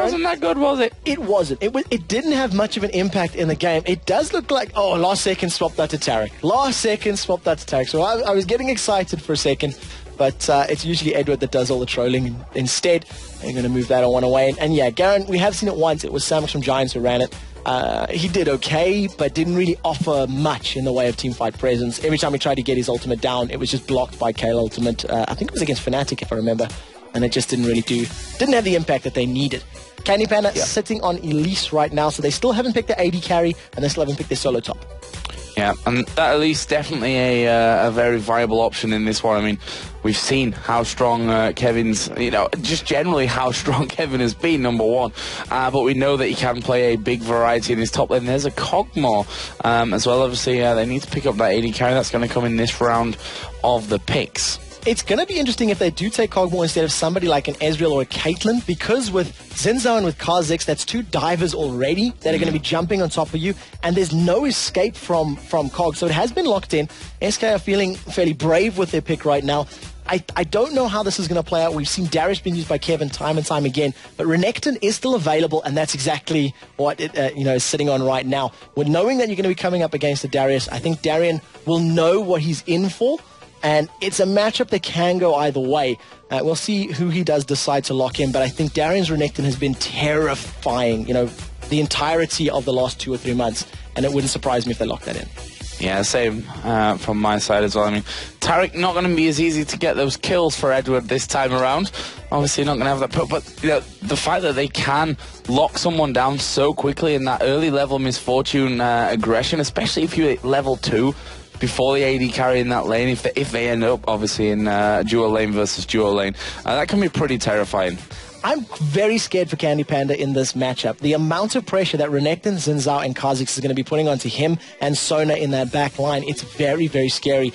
wasn't that good, was it? It wasn't. It didn't have much of an impact in the game. It does look like, oh, last second swap that to Tarek. Last second swap that to Tarek. So I was getting excited for a second, but it's usually Edward that does all the trolling instead. They're going to move that one away. And yeah, Garen, we have seen it once. It was Samus from Giants who ran it. He did okay, but didn't really offer much in the way of teamfight presence. Every time he tried to get his ultimate down, it was just blocked by Kale ultimate. I think it was against Fnatic, if I remember. And it just didn't have the impact that they needed. Candy Panda sitting on Elise right now, so they still haven't picked the AD carry, and they still haven't picked their solo top. Yeah, and that Elise definitely a very viable option in this one. I mean, we've seen how strong Kevin's, just generally how strong Kevin has been, number one. But we know that he can play a big variety in his top lane. There's a Kog'Maw as well. Obviously, they need to pick up that AD carry. That's going to come in this round of the picks. It's going to be interesting if they do take Kog'Maw instead of somebody like an Ezreal or a Caitlyn, because with Zinzao and with Kha'Zix, that's two divers already that are going to be jumping on top of you, and there's no escape from Kog, so it has been locked in. SK are feeling fairly brave with their pick right now. I don't know how this is going to play out. We've seen Darius being used by Kevin time and time again, but Renekton is still available, and that's exactly what it is sitting on right now. With knowing that you're going to be coming up against a Darius, I think Darian will know what he's in for. And it's a matchup that can go either way. We'll see who he does decide to lock in, but I think Darian's Renekton has been terrifying, the entirety of the last 2 or 3 months, and it wouldn't surprise me if they lock that in. Yeah, same from my side as well. I mean, Tarek not going to be as easy to get those kills for Edward this time around. Obviously not going to have that, but the fact that they can lock someone down so quickly in that early level misfortune aggression, especially if you're at level 2, before the AD carry in that lane, if they end up, obviously, in dual lane versus dual lane, that can be pretty terrifying. I'm very scared for Candy Panda in this matchup. The amount of pressure that Renekton, Zinzao, and Kha'Zix is going to be putting onto him and Sona in that back line, it's very, very scary.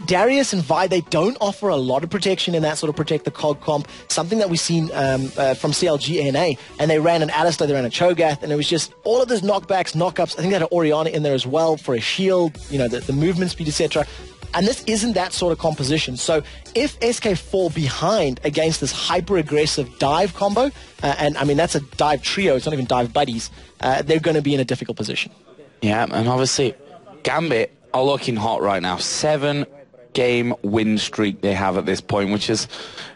Darius and Vi, they don't offer a lot of protection in that sort of protect the Cog comp, something that we've seen from CLG NA, and they ran an Alistar, they ran a Cho'Gath, and it was just all of those knockbacks, knockups. I think they had an Orianna in there as well for a shield, the movement speed, etc. And this isn't that sort of composition. So if SK fall behind against this hyper-aggressive dive combo, and I mean, that's a dive trio, it's not even dive buddies, they're going to be in a difficult position. Yeah, and obviously, Gambit are looking hot right now. 7-game win streak they have at this point, which is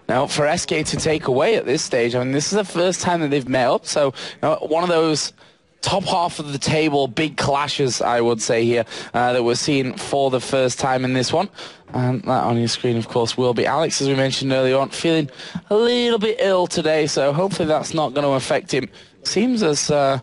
now for SK to take away at this stage. I mean, this is the first time that they've met up, so one of those top half of the table, big clashes, I would say here, that we're seeing for the first time in this one. And that on your screen, of course, will be Alex, as we mentioned earlier on, feeling a little bit ill today, so hopefully that's not going to affect him. Seems as, as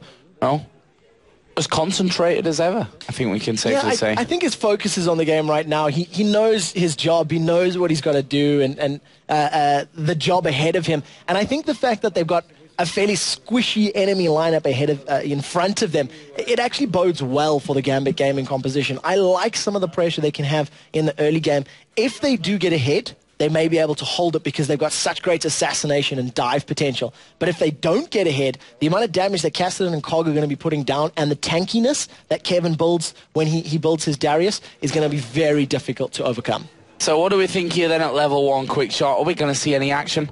concentrated as ever, I think we can safely say. I think his focus is on the game right now. He knows his job, he knows what he's got to do, and the job ahead of him. And I think the fact that they've got a fairly squishy enemy lineup ahead of, in front of them, it actually bodes well for the Gambit gaming composition. I like some of the pressure they can have in the early game. If they do get ahead, they may be able to hold it because they've got such great assassination and dive potential. But if they don't get ahead, the amount of damage that Cassidy and Cog are going to be putting down and the tankiness that Kevin builds when he builds his Darius is going to be very difficult to overcome. So what do we think here then at level 1? Quick shot. Are we going to see any action?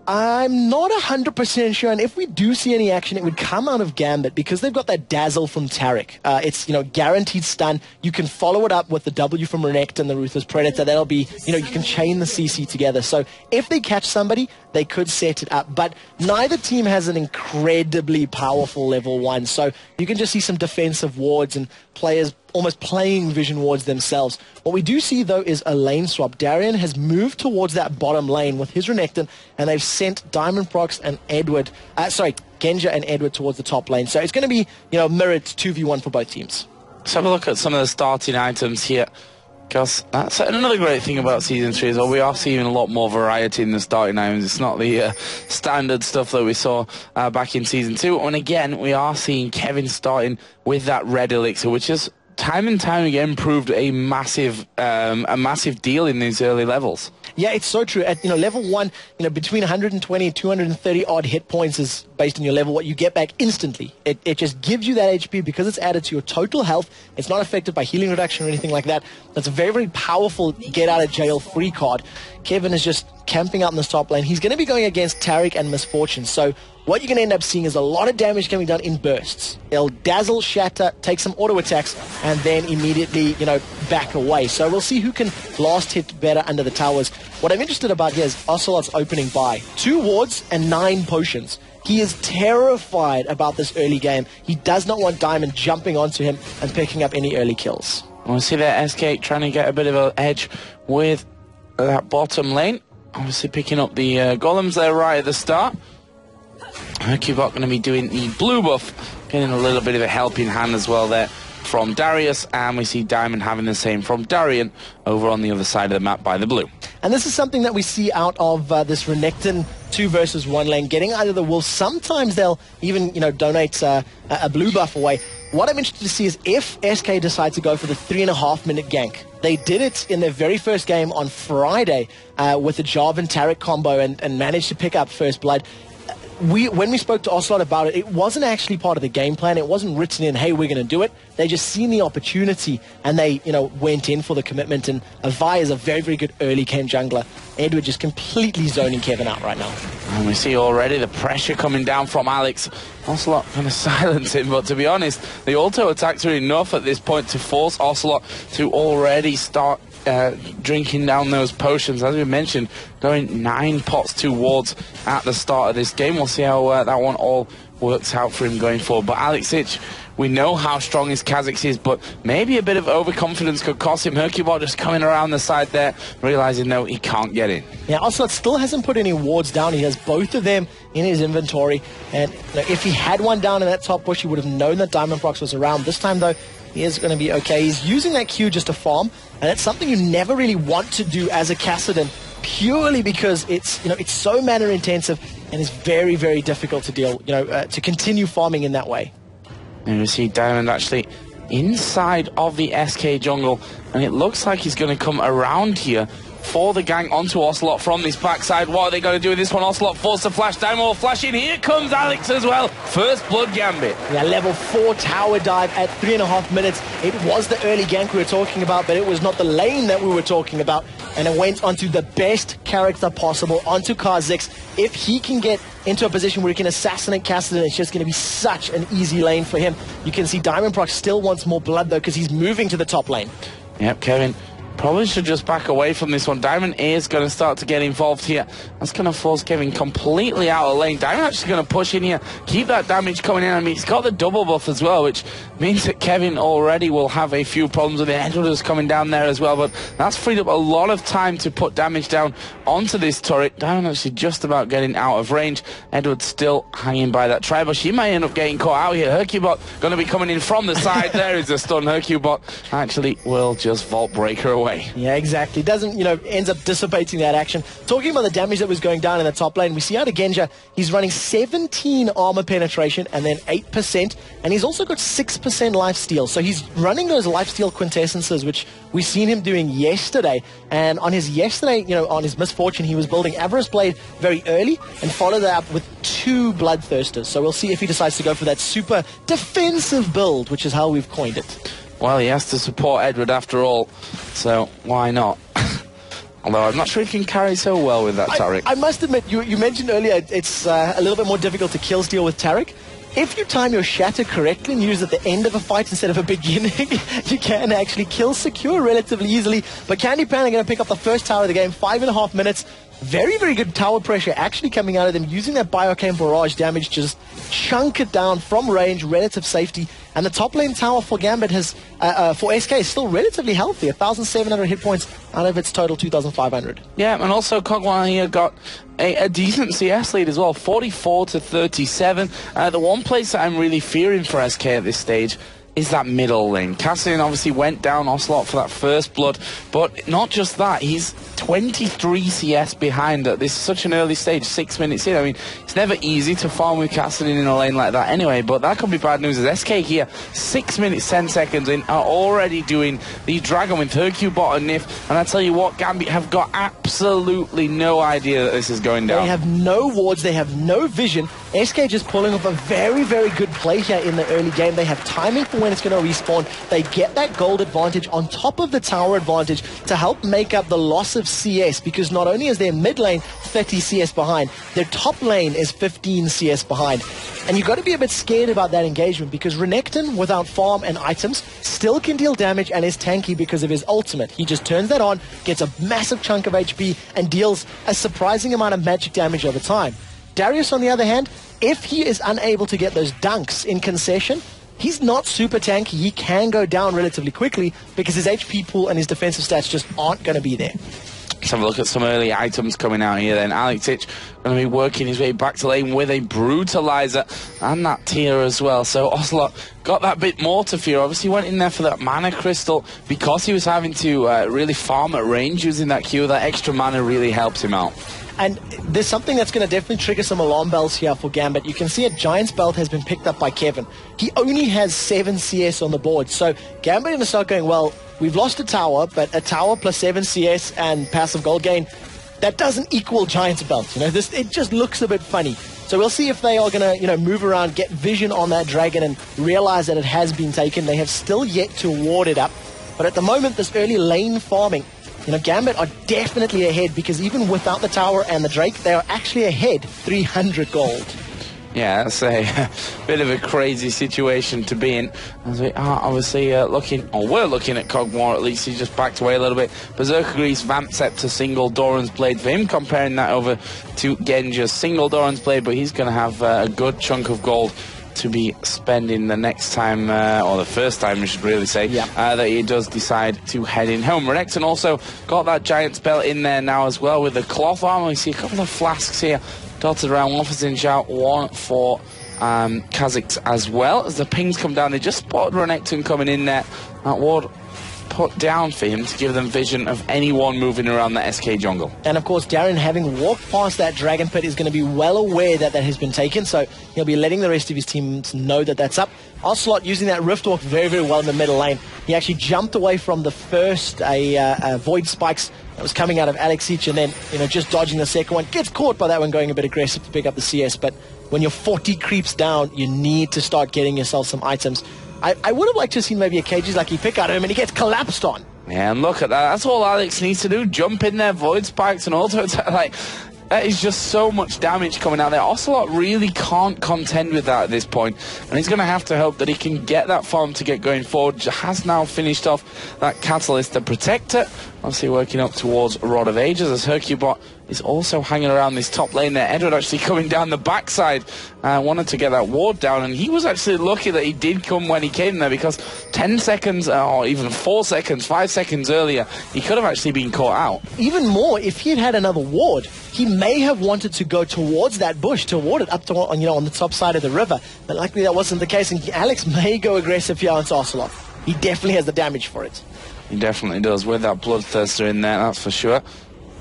I'm not 100% sure, and if we do see any action, it would come out of Gambit because they've got that dazzle from Tarek. It's, guaranteed stun. You can follow it up with the W from Renekton, the Ruthless Predator. That'll be, you can chain the CC together. So if they catch somebody, they could set it up. But neither team has an incredibly powerful level 1, so you can just see some defensive wards and players almost playing vision wards themselves. What we do see, though, is a lane swap. Darian has moved towards that bottom lane with his Renekton, and they've sent Diamond Prox and Edward, Genja and Edward towards the top lane. So it's going to be, mirrored 2v1 for both teams. Let's have a look at some of the starting items here, because that's another great thing about Season 3 is we are seeing a lot more variety in the starting items. It's not the standard stuff that we saw back in Season 2. And again, we are seeing Kevin starting with that red elixir, which is time and time again proved a massive deal in these early levels. Yeah, it's so true. At level 1, between 120 and 230 odd hit points is based on your level. What you get back instantly. It just gives you that HP because it's added to your total health. It's not affected by healing reduction or anything like that. That's a very, very powerful get out of jail free card. Kevin is just camping out in this top lane. He's going to be going against Taric and Misfortune. So what you're going to end up seeing is a lot of damage coming down in bursts. They'll dazzle, shatter, take some auto attacks, and then immediately, back away. So we'll see who can last hit better under the towers. What I'm interested about here is Ocelot's opening buy. 2 wards and 9 potions. He is terrified about this early game. He does not want Diamond jumping onto him and picking up any early kills. We see that SK trying to get a bit of an edge with that bottom lane. Obviously picking up the golems there right at the start. Hercubot going to be doing the blue buff, getting a little bit of a helping hand as well there from Darius, and we see Diamond having the same from Darian over on the other side of the map by the blue. And this is something that we see out of this Renekton 2 versus 1 lane, getting out of the wolf. Sometimes they'll even, donate a blue buff away. What I'm interested to see is if SK decide to go for the 3.5-minute gank. They did it in their very first game on Friday with the Jarvan Taric combo and managed to pick up first blood. When we spoke to Ocelot about it, it wasn't actually part of the game plan. It wasn't written in, hey, we're going to do it. They just seen the opportunity and they, went in for the commitment. And Vi is a very, very good early game jungler. Edward just completely zoning Kevin out right now. And we see already the pressure coming down from Alex. Ocelot going to silence him, but to be honest, the auto attacks are enough at this point to force Ocelot to already start drinking down those potions. As we mentioned, going 9 pots to wards at the start of this game. We'll see how that one all works out for him going forward. But Alex Ich, we know how strong his Kha'Zix is, but maybe a bit of overconfidence could cost him. Hercubot just coming around the side there, realizing no, he can't get in. Yeah, Ocelot still hasn't put any wards down. He has both of them in his inventory, and if he had one down in that top bush, he would have known that Diamond Prox was around. This time, though, he is going to be okay. He's using that Q just to farm, and it's something you never really want to do as a Kassadin, purely because it's so mana intensive and it's very, very difficult to deal, to continue farming in that way. And we see Diamond actually inside of the SK jungle, and it looks like he's going to come around here for the gang onto Ocelot from this backside. What are they going to do with this one? Ocelot forced to flash. Diamond will flash in. Here comes Alex as well. First blood Gambit. Yeah, level 4 tower dive at 3.5 minutes. It was the early gank we were talking about, but it was not the lane that we were talking about. And it went onto the best character possible, onto Kha'Zix. If he can get into a position where he can assassinate Kassadin, it's just going to be such an easy lane for him. You can see Diamond Proc still wants more blood, though, because he's moving to the top lane. Yep, Kevin probably should just back away from this one. Diamond is going to start to get involved here. That's going to force Kevin completely out of lane. Diamond actually going to push in here, keep that damage coming in. I mean, he's got the double buff as well, which means that Kevin already will have a few problems with it. Edward is coming down there as well, but that's freed up a lot of time to put damage down onto this turret. Diamond actually just about getting out of range. Edward still hanging by that tribush. He might end up getting caught out here. Hercubot going to be coming in from the side. There is a stun. Hercubot actually will just vault breaker away. Yeah, exactly. Doesn't, ends up dissipating that action. Talking about the damage that was going down in the top lane, we see out of Genja, he's running 17 armor penetration and then 8%, and he's also got 6% lifesteal. So he's running those lifesteal quintessences, which we've seen him doing yesterday. And on his on his Misfortune, he was building Avarice Blade very early and followed that up with 2 Bloodthirsters. So we'll see if he decides to go for that super defensive build, which is how we've coined it. Well, he has to support Edward after all, so why not? Although I'm not sure he can carry so well with that Taric. I must admit, you mentioned earlier it's a little bit more difficult to kill steal with Taric. If you time your shatter correctly and use it at the end of a fight instead of a beginning, you can actually kill secure relatively easily. But Candy Pan are going to pick up the first tower of the game, 5.5 minutes. Very, very good tower pressure actually coming out of them, using that Bioarcane Barrage damage to just chunk it down from range, relative safety. And the top lane tower for Gambit has, for SK, is still relatively healthy, 1,700 hit points out of its total 2,500. Yeah, and also Kog'Maw here got a decent CS lead as well, 44 to 37. The one place that I'm really fearing for SK at this stage is that middle lane. Kassadin obviously went down Ocelot for that first blood, but not just that, he's 23 CS behind at this such an early stage, 6 minutes in. I mean, it's never easy to farm with Kassadin in a lane like that anyway, but that could be bad news as SK here, 6 minutes, 10 seconds in, are already doing the Dragon with Hercubot and Nif, and I tell you what, Gambit have got absolutely no idea that this is going down. They have no wards, they have no vision, SK just pulling off a very, very good play here in the early game. They have timing for when it's going to respawn. They get that gold advantage on top of the tower advantage to help make up the loss of CS, because not only is their mid lane 30 CS behind, their top lane is 15 CS behind. And you've got to be a bit scared about that engagement, because Renekton, without farm and items, still can deal damage and is tanky because of his ultimate. He just turns that on, gets a massive chunk of HP, and deals a surprising amount of magic damage over time. Darius, on the other hand, if he is unable to get those dunks in concession, he's not super tanky. He can go down relatively quickly because his HP pool and his defensive stats just aren't going to be there. Let's have a look at some early items coming out here then. Alexic going to be working his way back to lane with a Brutalizer and that tier as well. So Ocelot got that bit more to fear. Obviously went in there for that mana crystal because he was having to really farm at range using that Q. That extra mana really helps him out. And there's something that's going to definitely trigger some alarm bells here for Gambit. You can see a Giant's Belt has been picked up by Kevin. He only has 7 CS on the board. So Gambit going to start going, well, we've lost a tower, but a tower plus 7 CS and passive gold gain, that doesn't equal Giant's Belt. You know, it just looks a bit funny. So we'll see if they are going to, move around, get vision on that dragon and realize that it has been taken. They have still yet to ward it up. But at the moment, this early lane farming, Gambit are definitely ahead, because even without the tower and the Drake, they are actually ahead 300 gold. Yeah, that's a bit of a crazy situation to be in. As we are obviously we're looking at Cogmore, at least. He just backed away a little bit. Berserker Grease Vamp set to single Doran's Blade for him, comparing that over to Genja's single Doran's Blade, but he's going to have a good chunk of gold to be spending the next time, or the first time we should really say, that he does decide to head in home. Renekton also got that Giant's Belt in there now as well with the cloth armor. We see a couple of flasks here dotted around, one for Zinzhao, one for Kha'Zix as well. As the pings come down, they just spotted Renekton coming in there. That ward put down for him to give them vision of anyone moving around the SK jungle. And of course, Darren, having walked past that Dragon Pit, is going to be well aware that has been taken, so he'll be letting the rest of his teams know that that's up. Ocelot using that Rift Walk very, very well in the middle lane. He actually jumped away from the first Void Spikes that was coming out of Alexic, and then just dodging the second one. Gets caught by that one going a bit aggressive to pick up the CS, but when you're 40 creeps down, you need to start getting yourself some items. I would have liked to have seen maybe a Cages like he pick out of him and he gets collapsed on. Yeah, and look at that. That's all Alex needs to do. Jump in there, Void Spikes and auto attack. Like, that is just so much damage coming out there. Ocelot really can't contend with that at this point, and he's going to have to hope that he can get that farm to get going forward. Has now finished off that Catalyst to protect it. Obviously working up towards Rod of Ages, as Hercubot is also hanging around this top lane there. Edward actually coming down the backside, wanted to get that ward down, and he was actually lucky that he did come when he came there, because 10 seconds, or even 4 seconds, 5 seconds earlier, he could have actually been caught out. Even more, if he had had another ward, he may have wanted to go towards that bush to ward it up to, on the top side of the river, but luckily that wasn't the case, and Alex may go aggressive here on Ocelot. He definitely has the damage for it. He definitely does, with that Bloodthirster in there, that's for sure.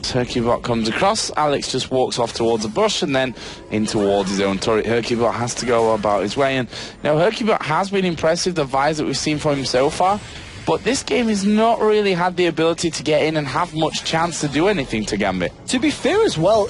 Hercubot comes across, Alex just walks off towards the bush and then in towards his own turret. Hercubot has to go about his way, and Hercubot has been impressive, the vibes that we've seen from him so far, but this game has not really had the ability to get in and have much chance to do anything to Gambit. To be fair as well,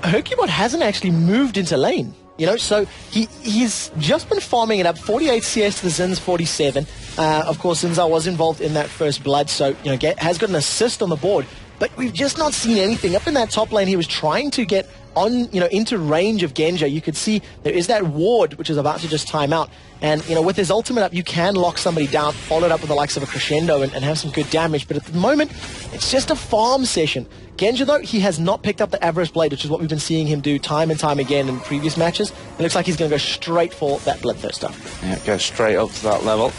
Hercubot hasn't actually moved into lane. So he's just been farming it up. 48 CS to the Zin's 47. Of course, Zinzao was involved in that first blood, so has got an assist on the board. But we've just not seen anything. Up in that top lane, he was trying to get on, into range of Genja. You could see there is that ward, which is about to just time out. And, with his ultimate up, you can lock somebody down, follow it up with the likes of a crescendo and have some good damage. But at the moment, it's just a farm session. Genja, though, he has not picked up the Avarice Blade, which is what we've been seeing him do time and time again in previous matches. It looks like he's going to go straight for that Bloodthirster. Yeah, go straight up to that level.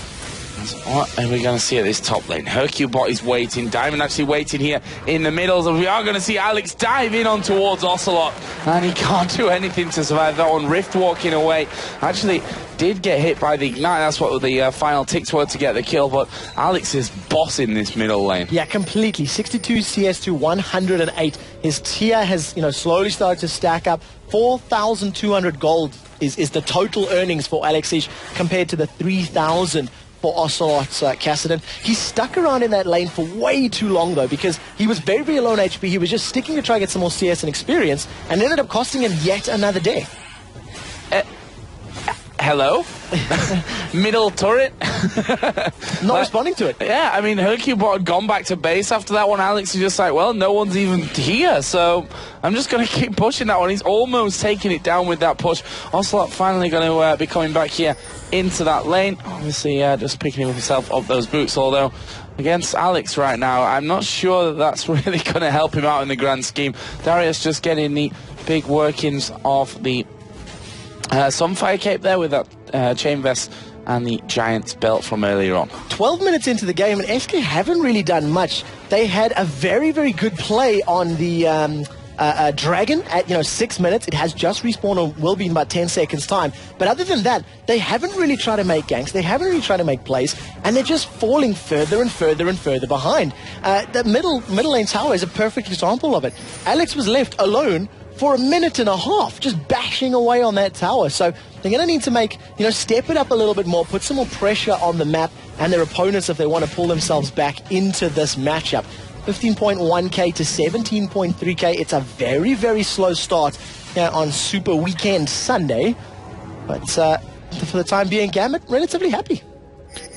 What are we going to see at this top lane? Hercubot is waiting. Diamond actually waiting here in the middle. So we are going to see Alex dive in on towards Ocelot. And he can't do anything to survive that one. Rift walking away. Actually did get hit by the Ignite. That's what the final ticks were to get the kill. But Alex is bossing this middle lane. Yeah, completely. 62 CS to 108. His tier has, slowly started to stack up. 4,200 gold is the total earnings for Alexic compared to the 3,000 for Ocelot's Cassidy. He stuck around in that lane for way too long, though, because he was very, very low on HP. He was just sticking to try to get some more CS and experience, and ended up costing him yet another day. Hello? Middle turret? Not responding to it. Yeah, I mean, Hercubot had gone back to base after that one. Alex is just like, well, no one's even here, so I'm just going to keep pushing that one. He's almost taking it down with that push. Ocelot finally going to be coming back here into that lane. Obviously, just picking himself up those boots, although against Alex right now, I'm not sure that that's really going to help him out in the grand scheme. Darius just getting the big workings of the Sunfire Cape there with that chain vest and the Giant's belt from earlier on. 12 minutes into the game, and SK haven't really done much. They had a very, very good play on the Dragon at 6 minutes. It has just respawned or will be in about 10 seconds time. But other than that, they haven't really tried to make ganks. They haven't really tried to make plays, and they're just falling further and further and further behind. The middle lane tower is a perfect example of it. Alex was left alone for a minute and a half, just bashing away on that tower. So they're going to need to make, step it up a little bit more, put some more pressure on the map and their opponents if they want to pull themselves back into this matchup. 15.1k to 17.3k. It's a very, very slow start on Super Weekend Sunday. But for the time being, Gambit, relatively happy.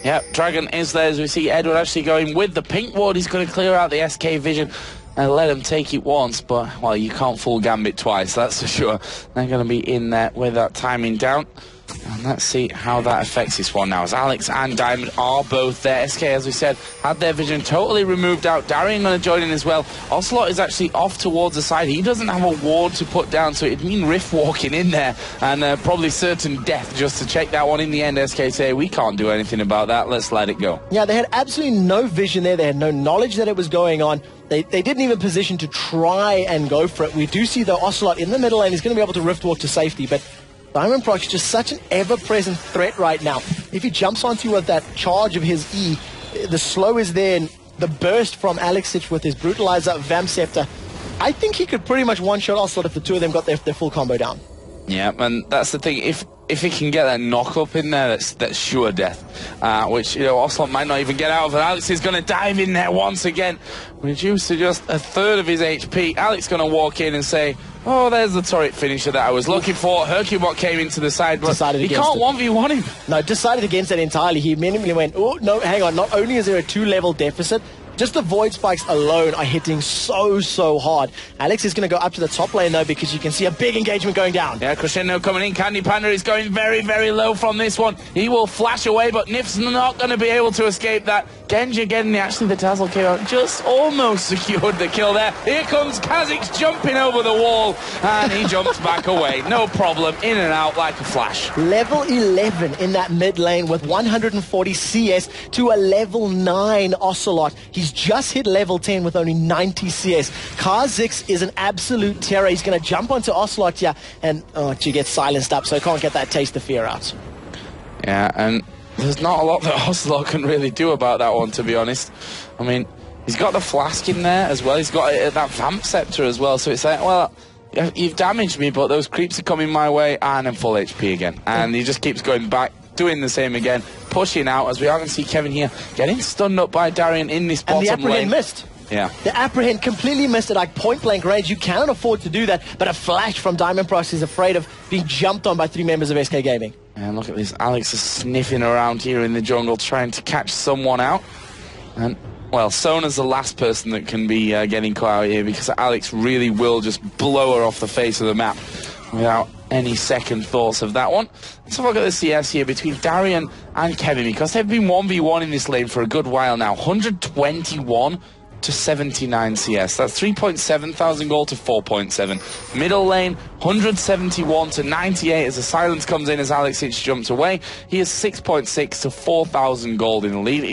Yeah, Dragon is there, as we see Edward actually going with the pink ward. He's going to clear out the SK vision and let him take it once, but, well, you can't fool Gambit twice, that's for sure. They're going to be in there with that timing down. And let's see how that affects this one now, as Alex and Diamond are both there. SK, as we said, had their vision totally removed out. Darian going to join in as well. Ocelot is actually off towards the side. He doesn't have a ward to put down, so it'd mean Rift walking in there and probably certain death just to check that one. In the end, SK say, we can't do anything about that. Let's let it go. Yeah, they had absolutely no vision there. They had no knowledge that it was going on. They didn't even position to try and go for it. We do see the Ocelot in the middle lane. He's going to be able to Rift walk to safety, but Diamond Proc is just such an ever-present threat right now. If he jumps onto you with that charge of his E, the slow is there, and the burst from Alexic with his Brutalizer, Vamp Scepter, I think he could pretty much one-shot Ocelot if the two of them got their full combo down. Yeah, and that's the thing. If he can get that knock-up in there, that's sure death. Which, Ocelot might not even get out of it. Alex is going to dive in there once again. Reduced to just a third of his HP. Alex going to walk in and say, oh, there's the turret finisher that I was looking for. Hercubot came into the side, but he can't 1v1 him. No, decided against it entirely. He immediately went, oh, no, hang on. Not only is there a 2-level deficit, just the void spikes alone are hitting so hard. Alex is going to go up to the top lane, though, because you can see a big engagement going down. Yeah, Crescendo coming in. Candy Panda is going very, very low from this one. He will flash away, but Nif's not going to be able to escape that. Genji getting the Dazzle KO. Just almost secured the kill there. Here comes Kha'Zix jumping over the wall, and he jumps back away. No problem. In and out like a flash. Level 11 in that mid lane with 140 CS to a level 9 Ocelot. He's just hit level 10 with only 90 CS. Kha'Zix is an absolute terror. He's going to jump onto Ocelot here, and she gets silenced up, so he can't get that taste of fear out. Yeah, and there's not a lot that Ocelot can really do about that one, to be honest. I mean, he's got the flask in there as well. He's got that Vamp Scepter as well, so it's like, well, you've damaged me, but those creeps are coming my way, and I'm full HP again. And he just keeps going back, doing the same again, pushing out, as we are going to see Kevin here getting stunned up by Darian in this bottom lane. And the Apprehend missed. Yeah. The Apprehend completely missed it, like point-blank range. You cannot afford to do that, but a flash from Diamond Proc is afraid of being jumped on by 3 members of SK Gaming. And look at this, Alex is sniffing around here in the jungle, trying to catch someone out. And, well, Sona's the last person that can be getting caught out here, because Alex really will just blow her off the face of the map without any second thoughts of that one. Let's have a look at the CS here between Darian and Kevin, because they've been 1v1 in this lane for a good while now. 121 to 79 CS. That's 3.7 thousand gold to 4.7. Middle lane, 171 to 98 as the silence comes in as Alexic jumps away. He is 6.6 to 4,000 gold in the lead.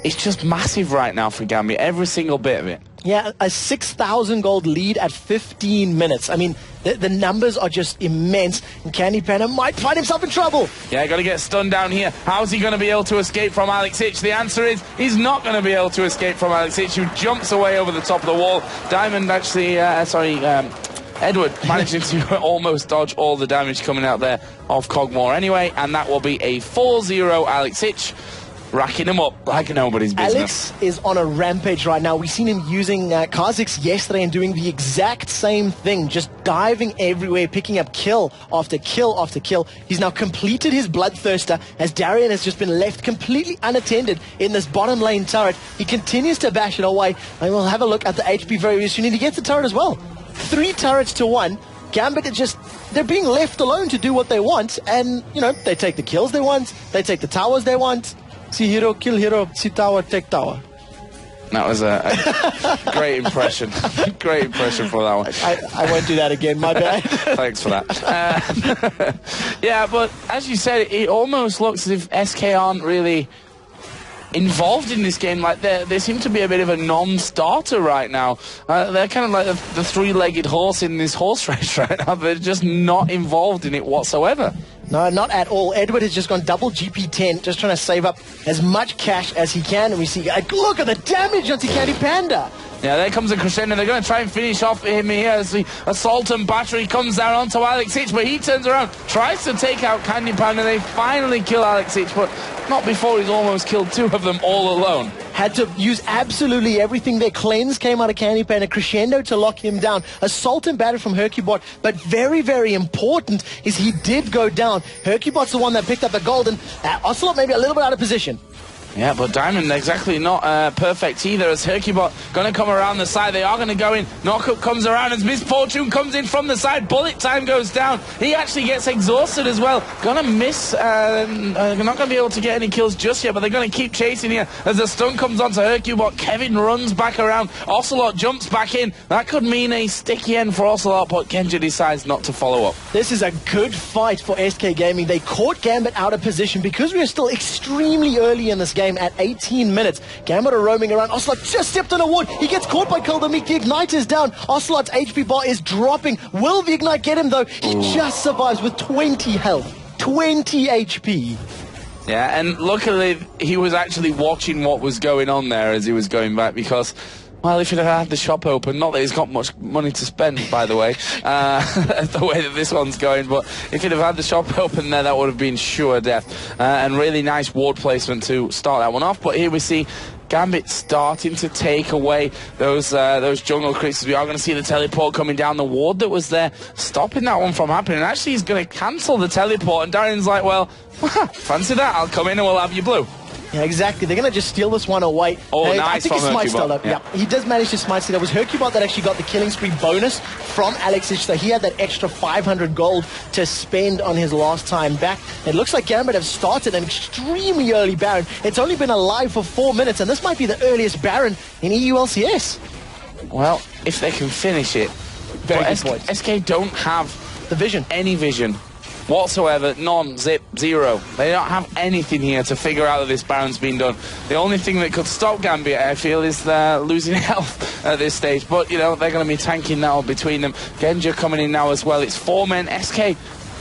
It's just massive right now for Gambit, every single bit of it. Yeah, a 6,000 gold lead at 15 minutes. I mean, the numbers are just immense, and Candy Panda might find himself in trouble. Yeah, got to get stunned down here. How's he going to be able to escape from Alexic? The answer is he's not going to be able to escape from Alexic, who jumps away over the top of the wall. Diamond actually, Edward managing to almost dodge all the damage coming out there of Cogmore anyway, and that will be a 4-0 Alexic. racking them up like nobody's business. Alex is on a rampage right now. We've seen him using Kha'Zix yesterday and doing the exact same thing, just diving everywhere, picking up kill after kill after kill. He's now completed his Bloodthirster as Darian has just been left completely unattended in this bottom lane turret. He continues to bash it away, and we'll have a look at the HP very soon. And he gets the turret as well. 3 turrets to 1. Gambit is just, they're being left alone to do what they want, and, you know, they take the kills they want, they take the towers they want. See hero, kill hero, see tower, take tower. That was a great impression. Great impression for that one. I won't do that again, my bad. Thanks for that. Yeah, but as you said, it almost looks as if SK aren't really involved in this game. Like they seem to be a bit of a non-starter right now. They're kind of like the three-legged horse in this horse race right now. They're just not involved in it whatsoever. No, not at all. Edward has just gone double GP10, just trying to save up as much cash as he can. And we see, look at the damage onto Candy Panda. Yeah, there comes a crescendo. They're going to try and finish off him here as the assault and battery comes down onto Alex Ich, but he turns around, tries to take out Candy Panda. They finally kill Alex Ich, but not before he's almost killed 2 of them all alone. Had to use absolutely everything. Their cleanse came out of Candy Panda, crescendo to lock him down. Assault and battery from Hercubot, but very, very important is he did go down. Hercubot's the one that picked up the gold, and Ocelot maybe a little bit out of position. Yeah, but Diamond exactly not perfect either, as Hercubot going to come around the side. They are going to go in. Knockup comes around as Misfortune comes in from the side. Bullet time goes down. He actually gets exhausted as well. Going to miss. They're not going to be able to get any kills just yet, but they're going to keep chasing here as the stun comes onto Hercubot. Kevin runs back around. Ocelot jumps back in. That could mean a sticky end for Ocelot, but Kenja decides not to follow up. This is a good fight for SK Gaming. They caught Gambit out of position because we are still extremely early in this game. At 18 minutes, Gambit are roaming around. Ocelot just stepped on a ward. He gets caught by Coldamik. The Ignite is down. Ocelot's HP bar is dropping. Will the Ignite get him, though? He just survives with 20 health. 20 HP. Yeah, and luckily he was actually watching what was going on there as he was going back, because, well, if he'd have had the shop open, not that he's got much money to spend, by the way, the way that this one's going, but if he'd have had the shop open there, that would have been sure death. And really nice ward placement to start that one off. But here we see Gambit starting to take away those jungle creeps. We are going to see the teleport coming down. The ward that was there, stopping that one from happening. And actually, he's going to cancel the teleport, and Darian's like, well, fancy that, I'll come in and we'll have you blue. Yeah, exactly. They're going to just steal this one away. Oh, nice. I think he smites still up. Yeah, he does manage to smite still. It was Hercubot that actually got the killing spree bonus from Alex Ich, so he had that extra 500 gold to spend on his last time back. It looks like Gambit have started an extremely early Baron. It's only been alive for 4 minutes, and this might be the earliest Baron in EU LCS. Well, if they can finish it. Very good point. SK don't have the vision. Any vision whatsoever. None. Zip. Zero. They don't have anything here to figure out that this Baron's been done. The only thing that could stop Gambit, I feel, is losing health at this stage. But, you know, they're going to be tanking now between them. Genja coming in now as well. It's 4 men. SK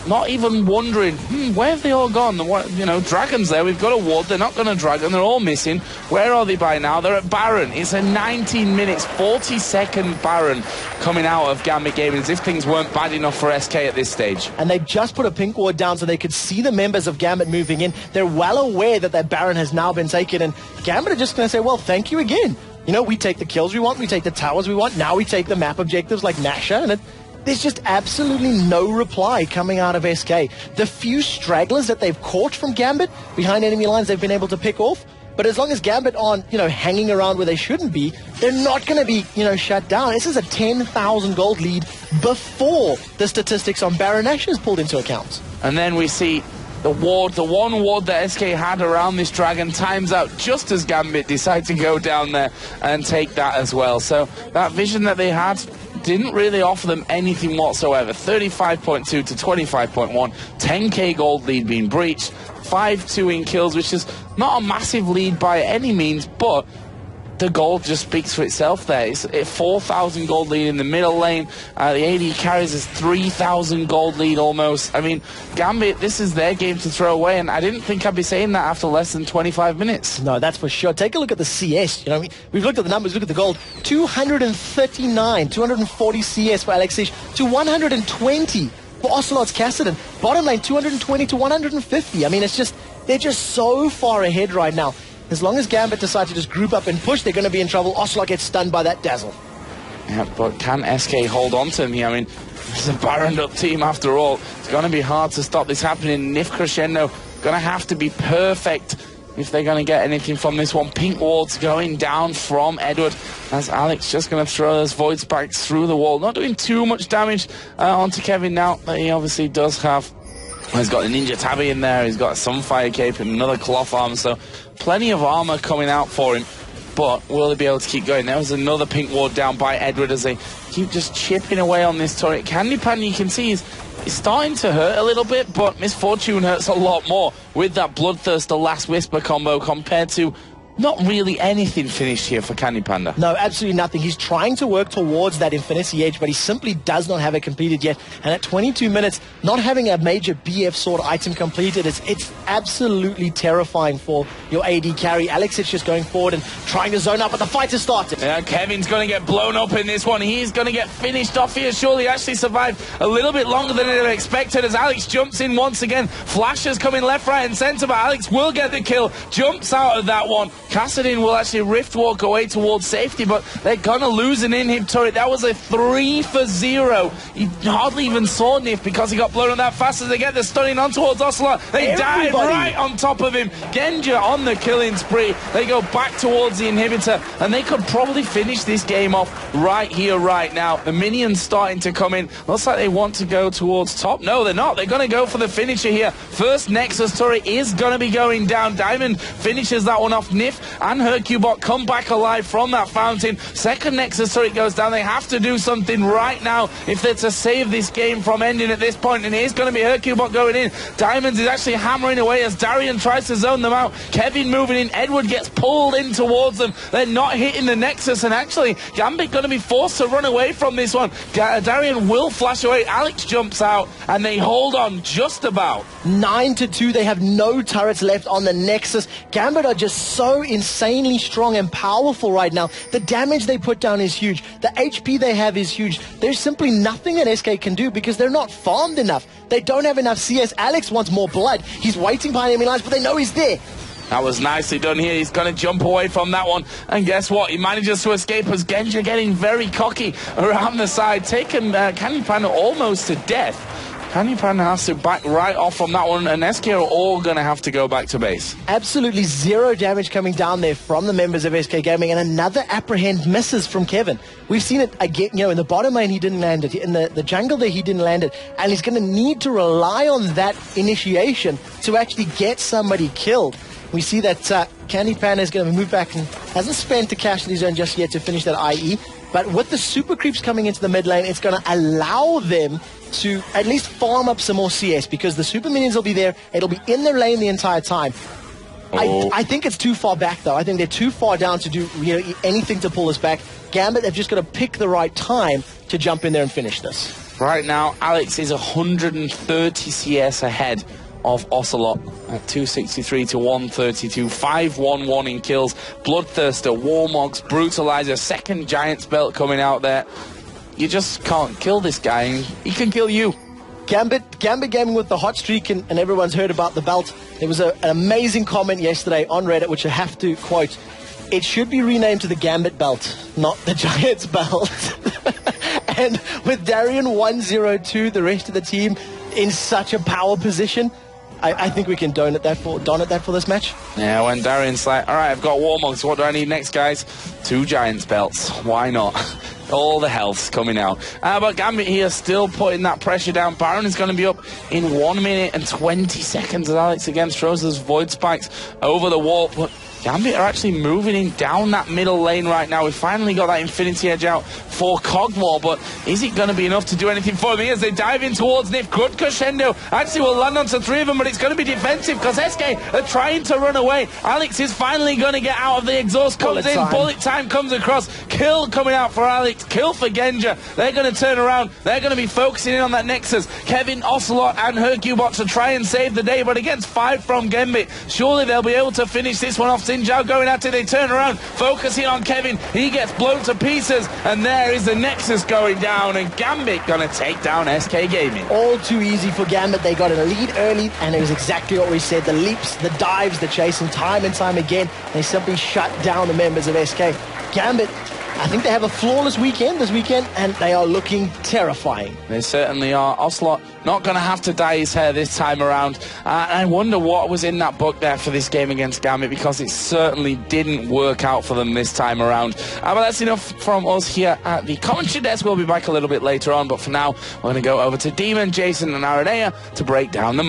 not even wondering, where have they all gone? You know, Dragon's there. We've got a ward. They're not going to Dragon. They're all missing. Where are they by now? They're at Baron. It's a 19 minutes, 40-second Baron coming out of Gambit Gaming, as if things weren't bad enough for SK at this stage. And they just put a pink ward down so they could see the members of Gambit moving in. They're well aware that their Baron has now been taken, and Gambit are just going to say, well, thank you again. You know, we take the kills we want, we take the towers we want, now we take the map objectives like Nasha, and there's just absolutely no reply coming out of SK. The few stragglers that they've caught from Gambit behind enemy lines, they've been able to pick off. But as long as Gambit aren't, you know, hanging around where they shouldn't be, they're not going to be, you know, shut down. This is a 10,000 gold lead before the statistics on Baron Nash is pulled into account. And then we see the one ward that SK had around this Dragon times out just as Gambit decide to go down there and take that as well. So that vision that they had didn't really offer them anything whatsoever. 35.2 to 25.1, 10k gold lead being breached, 5-2 in kills, which is not a massive lead by any means, but the gold just speaks for itself there. It's a 4,000 gold lead in the middle lane. The AD carries us 3,000 gold lead almost. I mean, Gambit, this is their game to throw away, and I didn't think I'd be saying that after less than 25 minutes. No, that's for sure. Take a look at the CS. You know, we've looked at the numbers, look at the gold. 239, 240 CS for Alex Ich to 120 for Ocelot's Cassidy. Bottom lane, 220 to 150. I mean, it's just They're just so far ahead right now. As long as Gambit decide to just group up and push, they're going to be in trouble. Ocelot gets stunned by that dazzle. Yeah, but can SK hold on to him here? I mean, it's a Baroned up team after all. It's going to be hard to stop this happening. Nif Crescendo going to have to be perfect if they're going to get anything from this one. Pink wards going down from Edward as Alex just going to throw those void spikes through the wall. Not doing too much damage onto Kevin now, but he obviously does have... He's got a Ninja Tabby in there, he's got a Sunfire Cape and another Cloth Armor, so plenty of armor coming out for him. But will they be able to keep going? There was another pink ward down by Edward as they keep just chipping away on this turret. Candy Pan, you can see, is starting to hurt a little bit, but Misfortune hurts a lot more with that Bloodthirst, the Last Whisper combo, compared to not really anything finished here for Candy Panda. No, absolutely nothing. He's trying to work towards that Infinity Edge, but he simply does not have it completed yet. And at 22 minutes, not having a major BF sword item completed, it's absolutely terrifying for your AD carry. Alex is just going forward and trying to zone up, but the fight has started. Yeah, Kevin's going to get blown up in this one. He's going to get finished off here. Surely actually survived a little bit longer than they expected as Alex jumps in once again. Flashes coming left, right, and centre, but Alex will get the kill. Jumps out of that one. Kassadin will actually rift walk away towards safety, but they're going to lose an inhib turret. That was a 3 for 0. He hardly even saw Nif because he got blown up that fast as they get the stunning on towards Ocelot. They dive right on top of him. Genja on the killing spree. They go back towards the inhibitor, and they could probably finish this game off right here, right now. The minions starting to come in. Looks like they want to go towards top. No, they're not. They're going to go for the finisher here. First Nexus turret is going to be going down. Diamond finishes that one off. Nif and Hercubot come back alive from that fountain. Second Nexus turret goes down. They have to do something right now if they're to save this game from ending at this point, and it is going to be Hercubot going in. Diamonds is actually hammering away as Darian tries to zone them out. Kevin moving in. Edward gets pulled in towards them. They're not hitting the Nexus, and actually Gambit going to be forced to run away from this one. Darian will flash away. Alex jumps out, and they hold on just about. 9-2. They have no turrets left on the Nexus. Gambit are just so insanely strong and powerful right now. The damage they put down is huge. The HP they have is huge. There's simply nothing that SK can do because they're not farmed enough. They don't have enough CS. Alex wants more blood. He's waiting behind enemy lines, but they know he's there. That was nicely done here. He's going to jump away from that one. And guess what? He manages to escape as Genja getting very cocky around the side, taking Candy Panda almost to death. Candy Panda has to back right off from that one, and SK are all going to have to go back to base. Absolutely zero damage coming down there from the members of SK Gaming, and another apprehend misses from Kevin. We've seen it again, in the bottom lane he didn't land it, in the jungle there he didn't land it, and he's going to need to rely on that initiation to actually get somebody killed. We see that Candy Panda is going to move back and hasn't spent the casualty zone just yet to finish that IE. But with the super creeps coming into the mid lane, it's going to allow them to at least farm up some more CS because the super minions will be there. It'll be in their lane the entire time. I think it's too far back, though. I think they're too far down to do anything to pull us back. Gambit have just got to pick the right time to jump in there and finish this. Right now, Alex is 130 CS ahead of Ocelot at 263 to 132, 5-1-1 in kills. Bloodthirster, Warmogs, Brutalizer, second Giant's Belt coming out there. You just can't kill this guy. He can kill you. Gambit Gaming with the hot streak, and everyone's heard about the belt. There was an amazing comment yesterday on Reddit, which I have to quote. It should be renamed to the Gambit belt, not the Giant's Belt. And with Darian 102, the rest of the team in such a power position, I think we can donate that for this match. Yeah, when Darian's like, all right, I've got Warmogs, what do I need next, guys? 2 Giants Belts. Why not? All the health's coming out. But Gambit here still putting that pressure down. Baron is going to be up in 1 minute and 20 seconds as Alex again throws those void spikes over the wall. But Gambit are actually moving in down that middle lane right now. We finally got that Infinity Edge out for Cogmore, but is it going to be enough to do anything for them as they dive in towards Nif? Good crescendo. Actually will land onto 3 of them, but it's going to be defensive because SK are trying to run away. Alex is finally going to get out of the exhaust. Comes in, bullet time comes across. Kill coming out for Alex. Kill for Genja. They're going to turn around. They're going to be focusing in on that Nexus. Kevin, Ocelot, and Hercubot to try and save the day, but against 5 from Gambit, surely they'll be able to finish this one off. Lin Zhao going at it. They turn around, focusing on Kevin. He gets blown to pieces, and there is the Nexus going down, and Gambit going to take down SK Gaming. All too easy for Gambit. They got a lead early, and it was exactly what we said. The leaps, the dives, the chasing, time and time again. They simply shut down the members of SK. Gambit, I think they have a flawless weekend this weekend, and they are looking terrifying. They certainly are. Ocelot not going to have to dye his hair this time around. I wonder what was in that book there for this game against Gambit, because it certainly didn't work out for them this time around. But that's enough from us here at the commentary desk. We'll be back a little bit later on, but for now, we're going to go over to Demon, Jason, and Aranea to break down the match.